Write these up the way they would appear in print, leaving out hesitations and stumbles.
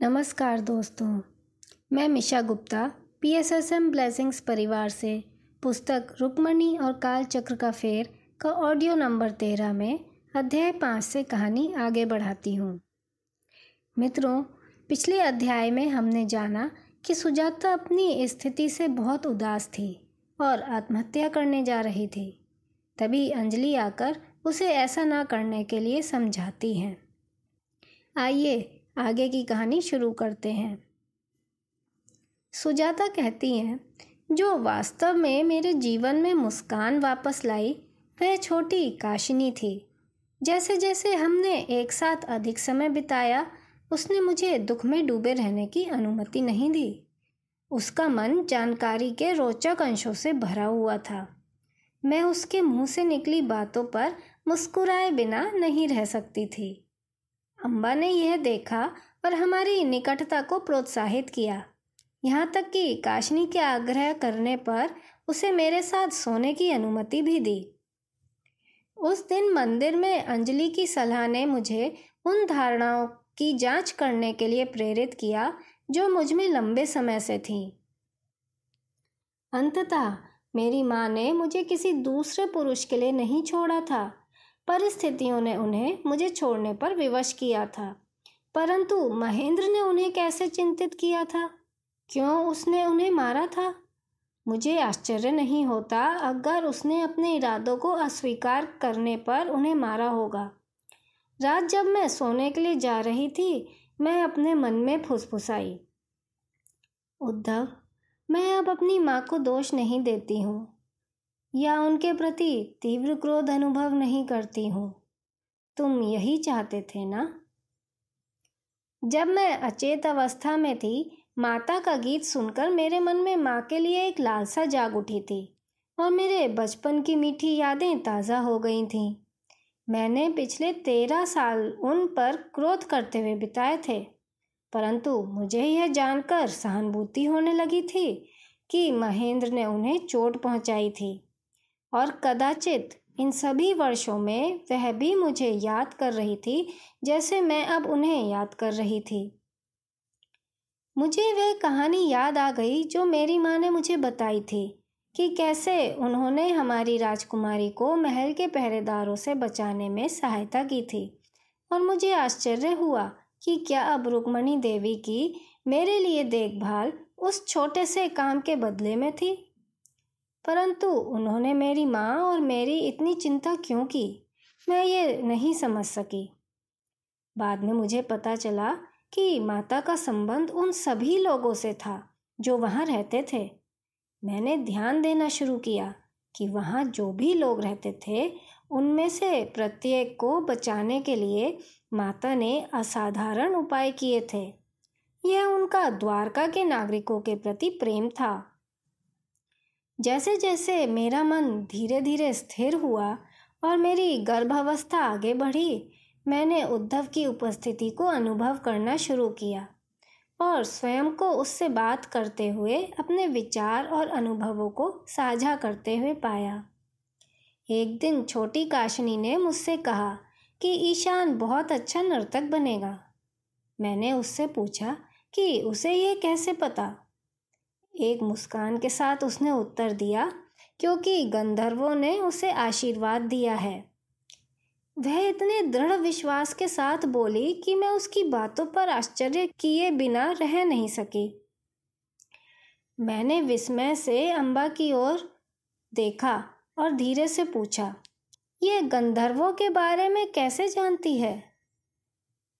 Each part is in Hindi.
नमस्कार दोस्तों, मैं मिशा गुप्ता PSSM ब्लेसिंग्स परिवार से पुस्तक रुक्मणी और काल चक्र का फेर का ऑडियो नंबर 13 में अध्याय 5 से कहानी आगे बढ़ाती हूँ। मित्रों, पिछले अध्याय में हमने जाना कि सुजाता अपनी स्थिति से बहुत उदास थी और आत्महत्या करने जा रही थी। तभी अंजलि आकर उसे ऐसा ना करने के लिए समझाती हैं। आइए आगे की कहानी शुरू करते हैं। सुजाता कहती हैं, जो वास्तव में मेरे जीवन में मुस्कान वापस लाई वह छोटी काशिनी थी। जैसे जैसे हमने एक साथ अधिक समय बिताया, उसने मुझे दुख में डूबे रहने की अनुमति नहीं दी। उसका मन जानकारी के रोचक अंशों से भरा हुआ था। मैं उसके मुंह से निकली बातों पर मुस्कुराए बिना नहीं रह सकती थी। अम्बा ने यह देखा और हमारी निकटता को प्रोत्साहित किया, यहाँ तक कि काशनी के आग्रह करने पर उसे मेरे साथ सोने की अनुमति भी दी। उस दिन मंदिर में अंजलि की सलाह ने मुझे उन धारणाओं की जांच करने के लिए प्रेरित किया जो मुझ में लंबे समय से थीं। अंततः मेरी माँ ने मुझे किसी दूसरे पुरुष के लिए नहीं छोड़ा था। परिस्थितियों ने उन्हें मुझे छोड़ने पर विवश किया था, परंतु महेंद्र ने उन्हें कैसे चिंतित किया था? क्यों उसने उन्हें मारा था? मुझे आश्चर्य नहीं होता अगर उसने अपने इरादों को अस्वीकार करने पर उन्हें मारा होगा। रात जब मैं सोने के लिए जा रही थी, मैं अपने मन में फुसफुसाई, उद्धव, मैं अब अपनी माँ को दोष नहीं देती हूँ या उनके प्रति तीव्र क्रोध अनुभव नहीं करती हूँ। तुम यही चाहते थे ना? जब मैं अचेत अवस्था में थी, माता का गीत सुनकर मेरे मन में माँ के लिए एक लालसा जाग उठी थी और मेरे बचपन की मीठी यादें ताज़ा हो गई थीं। मैंने पिछले 13 साल उन पर क्रोध करते हुए बिताए थे, परंतु मुझे यह जानकर सहानुभूति होने लगी थी कि महेंद्र ने उन्हें चोट पहुँचाई थी और कदाचित इन सभी वर्षों में वह भी मुझे याद कर रही थी जैसे मैं अब उन्हें याद कर रही थी। मुझे वह कहानी याद आ गई जो मेरी माँ ने मुझे बताई थी कि कैसे उन्होंने हमारी राजकुमारी को महल के पहरेदारों से बचाने में सहायता की थी, और मुझे आश्चर्य हुआ कि क्या अब रुक्मणी देवी की मेरे लिए देखभाल उस छोटे से काम के बदले में थी। परंतु उन्होंने मेरी माँ और मेरी इतनी चिंता क्यों की, मैं ये नहीं समझ सकी। बाद में मुझे पता चला कि माता का संबंध उन सभी लोगों से था जो वहाँ रहते थे। मैंने ध्यान देना शुरू किया कि वहाँ जो भी लोग रहते थे, उनमें से प्रत्येक को बचाने के लिए माता ने असाधारण उपाय किए थे। यह उनका द्वारका के नागरिकों के प्रति प्रेम था। जैसे जैसे मेरा मन धीरे धीरे स्थिर हुआ और मेरी गर्भावस्था आगे बढ़ी, मैंने उद्धव की उपस्थिति को अनुभव करना शुरू किया और स्वयं को उससे बात करते हुए अपने विचार और अनुभवों को साझा करते हुए पाया। एक दिन छोटी काशनी ने मुझसे कहा कि ईशान बहुत अच्छा नर्तक बनेगा। मैंने उससे पूछा कि उसे यह कैसे पता। एक मुस्कान के साथ उसने उत्तर दिया, क्योंकि गंधर्वों ने उसे आशीर्वाद दिया है। वह इतने दृढ़ विश्वास के साथ बोली कि मैं उसकी बातों पर आश्चर्य किए बिना रह नहीं सकी। मैंने विस्मय से अम्बा की ओर देखा और धीरे से पूछा, ये गंधर्वों के बारे में कैसे जानती है?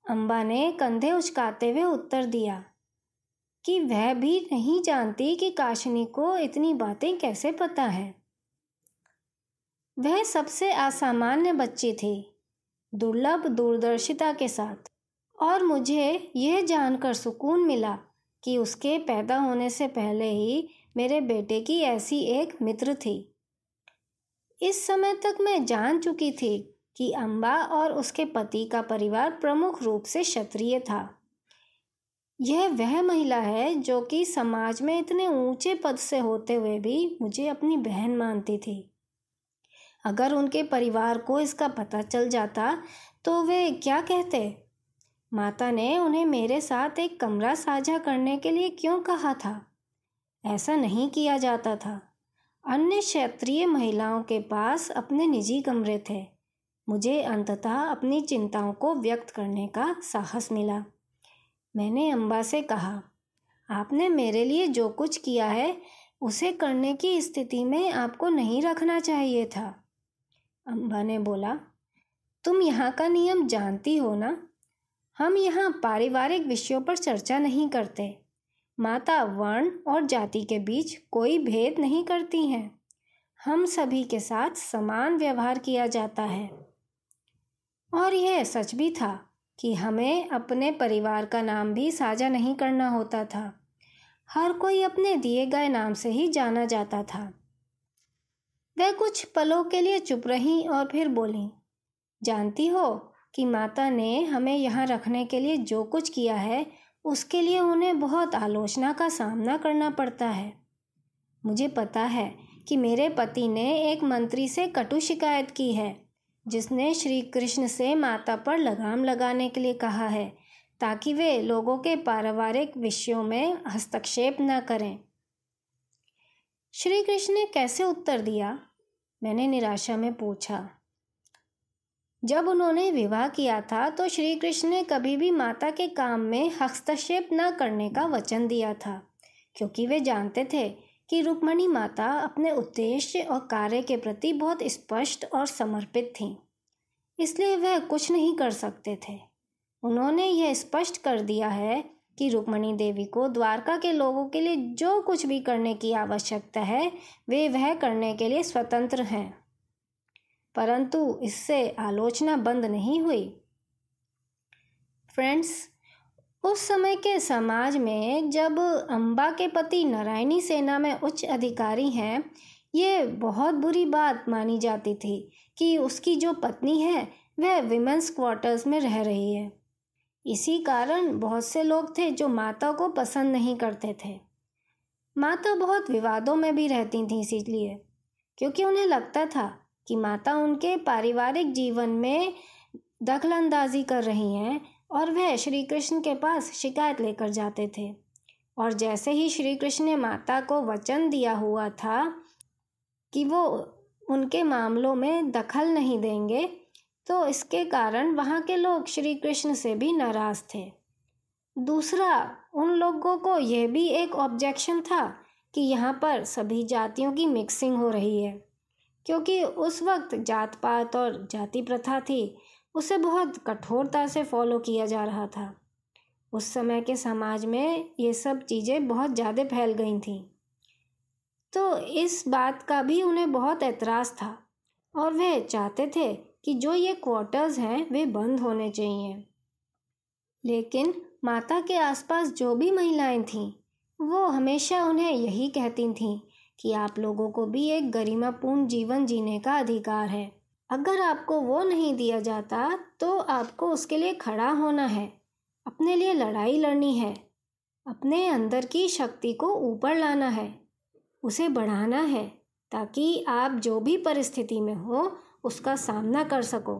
अम्बा ने कंधे उचकाते हुए उत्तर दिया कि वह भी नहीं जानती कि काशनी को इतनी बातें कैसे पता है। वह सबसे असामान्य बच्ची थी, दुर्लभ दूरदर्शिता के साथ, और मुझे यह जानकर सुकून मिला कि उसके पैदा होने से पहले ही मेरे बेटे की ऐसी एक मित्र थी। इस समय तक मैं जान चुकी थी कि अम्बा और उसके पति का परिवार प्रमुख रूप से क्षत्रिय था। यह वह महिला है जो कि समाज में इतने ऊंचे पद से होते हुए भी मुझे अपनी बहन मानती थी। अगर उनके परिवार को इसका पता चल जाता तो वे क्या कहते? माता ने उन्हें मेरे साथ एक कमरा साझा करने के लिए क्यों कहा था? ऐसा नहीं किया जाता था। अन्य क्षत्रिय महिलाओं के पास अपने निजी कमरे थे। मुझे अंततः अपनी चिंताओं को व्यक्त करने का साहस मिला। मैंने अम्बा से कहा, आपने मेरे लिए जो कुछ किया है उसे करने की स्थिति में आपको नहीं रखना चाहिए था। अम्बा ने बोला, तुम यहाँ का नियम जानती हो ना? हम यहाँ पारिवारिक विषयों पर चर्चा नहीं करते। माता वर्ण और जाति के बीच कोई भेद नहीं करती हैं। हम सभी के साथ समान व्यवहार किया जाता है। और यह सच भी था कि हमें अपने परिवार का नाम भी साझा नहीं करना होता था। हर कोई अपने दिए गए नाम से ही जाना जाता था। वह कुछ पलों के लिए चुप रहीं और फिर बोलीं, जानती हो कि माता ने हमें यहाँ रखने के लिए जो कुछ किया है उसके लिए उन्हें बहुत आलोचना का सामना करना पड़ता है। मुझे पता है कि मेरे पति ने एक मंत्री से कटु शिकायत की है, जिसने श्री कृष्ण से माता पर लगाम लगाने के लिए कहा है ताकि वे लोगों के पारिवारिक विषयों में हस्तक्षेप न करें। श्री कृष्ण ने कैसे उत्तर दिया? मैंने निराशा में पूछा। जब उन्होंने विवाह किया था तो श्री कृष्ण ने कभी भी माता के काम में हस्तक्षेप न करने का वचन दिया था, क्योंकि वे जानते थे कि रुक्मिणी माता अपने उद्देश्य और कार्य के प्रति बहुत स्पष्ट और समर्पित थीं। इसलिए वह कुछ नहीं कर सकते थे। उन्होंने यह स्पष्ट कर दिया है कि रुक्मिणी देवी को द्वारका के लोगों के लिए जो कुछ भी करने की आवश्यकता है वे वह करने के लिए स्वतंत्र हैं। परंतु इससे आलोचना बंद नहीं हुई। फ्रेंड्स, उस समय के समाज में जब अम्बा के पति नारायणी सेना में उच्च अधिकारी हैं, ये बहुत बुरी बात मानी जाती थी कि उसकी जो पत्नी है वह विमेंस क्वार्टर्स में रह रही है। इसी कारण बहुत से लोग थे जो माता को पसंद नहीं करते थे। माता बहुत विवादों में भी रहती थीं, इसीलिए क्योंकि उन्हें लगता था कि माता उनके पारिवारिक जीवन में दखलंदाजी कर रही हैं और वह श्री कृष्ण के पास शिकायत लेकर जाते थे। और जैसे ही श्री कृष्ण ने माता को वचन दिया हुआ था कि वो उनके मामलों में दखल नहीं देंगे, तो इसके कारण वहाँ के लोग श्री कृष्ण से भी नाराज़ थे। दूसरा, उन लोगों को यह भी एक ऑब्जेक्शन था कि यहाँ पर सभी जातियों की मिक्सिंग हो रही है, क्योंकि उस वक्त जात पात और जाति प्रथा थी, उसे बहुत कठोरता से फॉलो किया जा रहा था। उस समय के समाज में ये सब चीज़ें बहुत ज़्यादा फैल गई थीं, तो इस बात का भी उन्हें बहुत एतराज़ था और वे चाहते थे कि जो ये क्वार्टर्स हैं वे बंद होने चाहिए। लेकिन माता के आसपास जो भी महिलाएं थीं वो हमेशा उन्हें यही कहती थीं कि आप लोगों को भी एक गरिमापूर्ण जीवन जीने का अधिकार है। अगर आपको वो नहीं दिया जाता तो आपको उसके लिए खड़ा होना है, अपने लिए लड़ाई लड़नी है, अपने अंदर की शक्ति को ऊपर लाना है, उसे बढ़ाना है ताकि आप जो भी परिस्थिति में हो उसका सामना कर सको।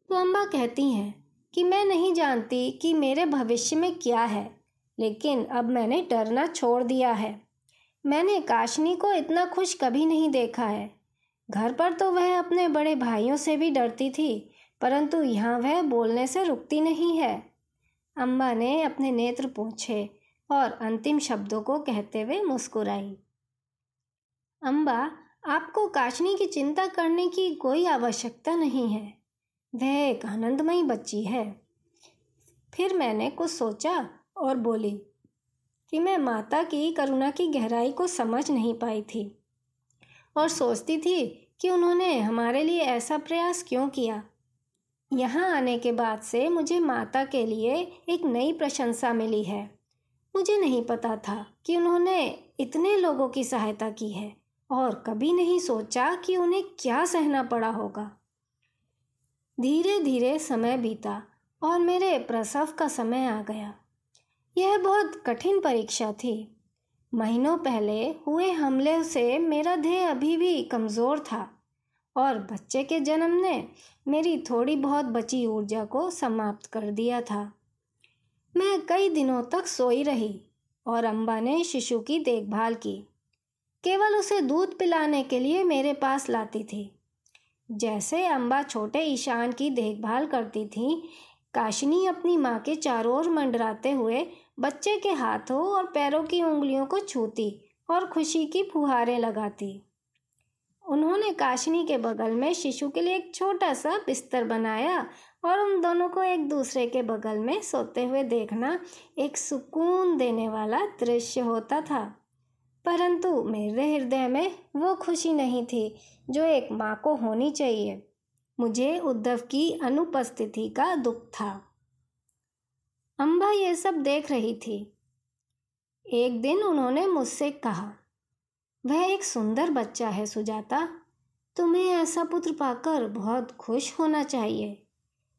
तो अम्बा कहती हैं कि मैं नहीं जानती कि मेरे भविष्य में क्या है, लेकिन अब मैंने डरना छोड़ दिया है। मैंने काशनी को इतना खुश कभी नहीं देखा है। घर पर तो वह अपने बड़े भाइयों से भी डरती थी, परंतु यहाँ वह बोलने से रुकती नहीं है। अम्बा ने अपने नेत्र पोंछे और अंतिम शब्दों को कहते हुए मुस्कुराई। अम्बा, आपको काशनी की चिंता करने की कोई आवश्यकता नहीं है। वह एक आनंदमयी बच्ची है। फिर मैंने कुछ सोचा और बोली कि मैं माता की करुणा की गहराई को समझ नहीं पाई थी और सोचती थी कि उन्होंने हमारे लिए ऐसा प्रयास क्यों किया। यहाँ आने के बाद से मुझे माता के लिए एक नई प्रशंसा मिली है। मुझे नहीं पता था कि उन्होंने इतने लोगों की सहायता की है और कभी नहीं सोचा कि उन्हें क्या सहना पड़ा होगा। धीरे धीरे समय बीता और मेरे प्रसव का समय आ गया। यह बहुत कठिन परीक्षा थी। महीनों पहले हुए हमले से मेरा देह अभी भी कमज़ोर था और बच्चे के जन्म ने मेरी थोड़ी बहुत बची ऊर्जा को समाप्त कर दिया था। मैं कई दिनों तक सोई रही और अम्बा ने शिशु की देखभाल की। केवल उसे दूध पिलाने के लिए मेरे पास लाती थी। जैसे अम्बा छोटे ईशान की देखभाल करती थी, काशिनी अपनी माँ के चारों ओर मंडराते हुए बच्चे के हाथों और पैरों की उंगलियों को छूती और खुशी की फुहारें लगाती। उन्होंने काशिनी के बगल में शिशु के लिए एक छोटा सा बिस्तर बनाया और उन दोनों को एक दूसरे के बगल में सोते हुए देखना एक सुकून देने वाला दृश्य होता था। परंतु मेरे हृदय में वो खुशी नहीं थी जो एक माँ को होनी चाहिए। मुझे उद्धव की अनुपस्थिति का दुख था। अम्बा ये सब देख रही थी। एक दिन उन्होंने मुझसे कहा, वह एक सुंदर बच्चा है सुजाता, तुम्हें ऐसा पुत्र पाकर बहुत खुश होना चाहिए।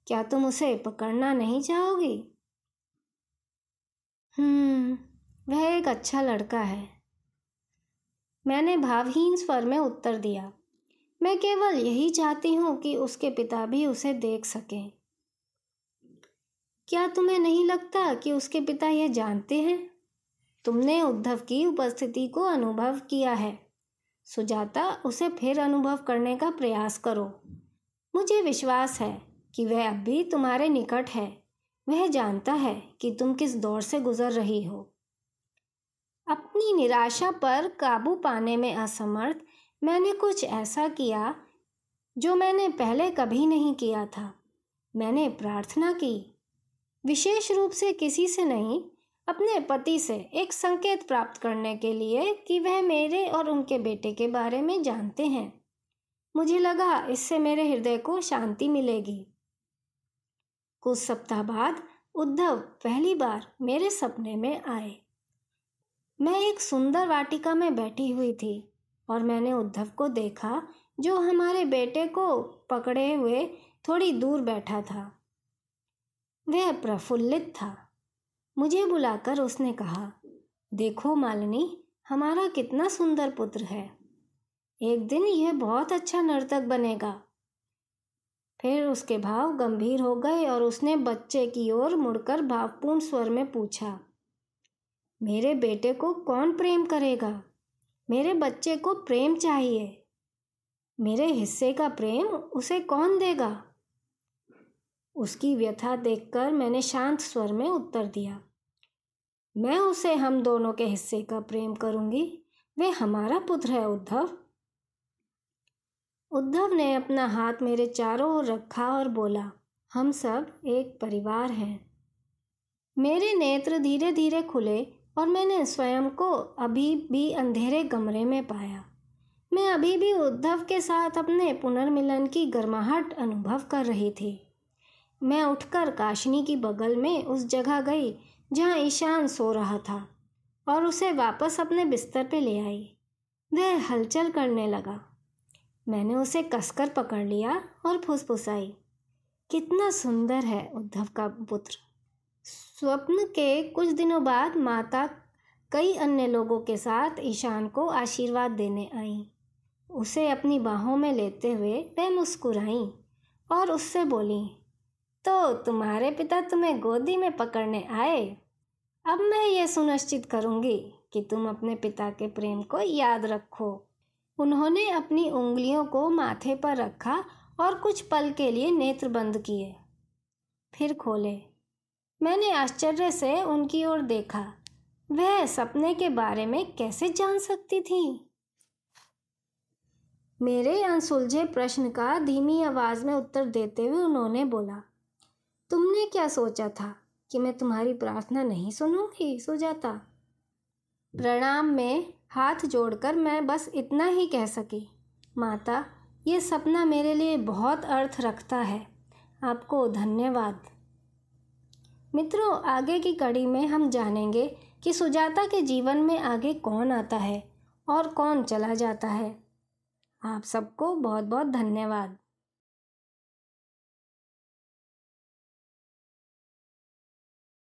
क्या तुम उसे पकड़ना नहीं चाहोगी? वह एक अच्छा लड़का है, मैंने भावहीन स्वर में उत्तर दिया। मैं केवल यही चाहती हूँ कि उसके पिता भी उसे देख सकें। क्या तुम्हें नहीं लगता कि उसके पिता यह जानते हैं? तुमने उद्धव की उपस्थिति को अनुभव किया है सुजाता, उसे फिर अनुभव करने का प्रयास करो। मुझे विश्वास है कि वह अब भी तुम्हारे निकट है। वह जानता है कि तुम किस दौर से गुजर रही हो। अपनी निराशा पर काबू पाने में असमर्थ मैंने कुछ ऐसा किया जो मैंने पहले कभी नहीं किया था। मैंने प्रार्थना की, विशेष रूप से किसी से नहीं, अपने पति से एक संकेत प्राप्त करने के लिए कि वह मेरे और उनके बेटे के बारे में जानते हैं। मुझे लगा इससे मेरे हृदय को शांति मिलेगी। कुछ सप्ताह बाद उद्धव पहली बार मेरे सपने में आए। मैं एक सुंदर वाटिका में बैठी हुई थी और मैंने उद्धव को देखा जो हमारे बेटे को पकड़े हुए थोड़ी दूर बैठा था। वह प्रफुल्लित था। मुझे बुलाकर उसने कहा, देखो मालिनी, हमारा कितना सुंदर पुत्र है। एक दिन यह बहुत अच्छा नर्तक बनेगा। फिर उसके भाव गंभीर हो गए और उसने बच्चे की ओर मुड़कर भावपूर्ण स्वर में पूछा, मेरे बेटे को कौन प्रेम करेगा? मेरे बच्चे को प्रेम चाहिए। मेरे हिस्से का प्रेम उसे कौन देगा? उसकी व्यथा देखकर मैंने शांत स्वर में उत्तर दिया, मैं उसे हम दोनों के हिस्से का प्रेम करूंगी। वह हमारा पुत्र है उद्धव। उद्धव ने अपना हाथ मेरे चारों ओर रखा और बोला, हम सब एक परिवार हैं। मेरे नेत्र धीरे धीरे खुले और मैंने स्वयं को अभी भी अंधेरे कमरे में पाया। मैं अभी भी उद्धव के साथ अपने पुनर्मिलन की गर्माहट अनुभव कर रही थी। मैं उठकर काशिनी की बगल में उस जगह गई जहाँ ईशान सो रहा था और उसे वापस अपने बिस्तर पे ले आई। वह हलचल करने लगा। मैंने उसे कसकर पकड़ लिया और फुसफुसाई, कितना सुंदर है उद्धव का पुत्र। स्वप्न के कुछ दिनों बाद माता कई अन्य लोगों के साथ ईशान को आशीर्वाद देने आई। उसे अपनी बाहों में लेते हुए वह मुस्कुराई और उससे बोली, तो तुम्हारे पिता तुम्हें गोदी में पकड़ने आए। अब मैं ये सुनिश्चित करूंगी कि तुम अपने पिता के प्रेम को याद रखो। उन्होंने अपनी उंगलियों को माथे पर रखा और कुछ पल के लिए नेत्र बंद किए, फिर खोले। मैंने आश्चर्य से उनकी ओर देखा। वह सपने के बारे में कैसे जान सकती थी? मेरे अनसुलझे प्रश्न का धीमी आवाज में उत्तर देते हुए उन्होंने बोला, तुमने क्या सोचा था कि मैं तुम्हारी प्रार्थना नहीं सुनूंगी सुजाता? प्रणाम में हाथ जोड़कर मैं बस इतना ही कह सकी, माता, ये सपना मेरे लिए बहुत अर्थ रखता है। आपको धन्यवाद। मित्रों, आगे की कड़ी में हम जानेंगे कि सुजाता के जीवन में आगे कौन आता है और कौन चला जाता है। आप सबको बहुत बहुत धन्यवाद।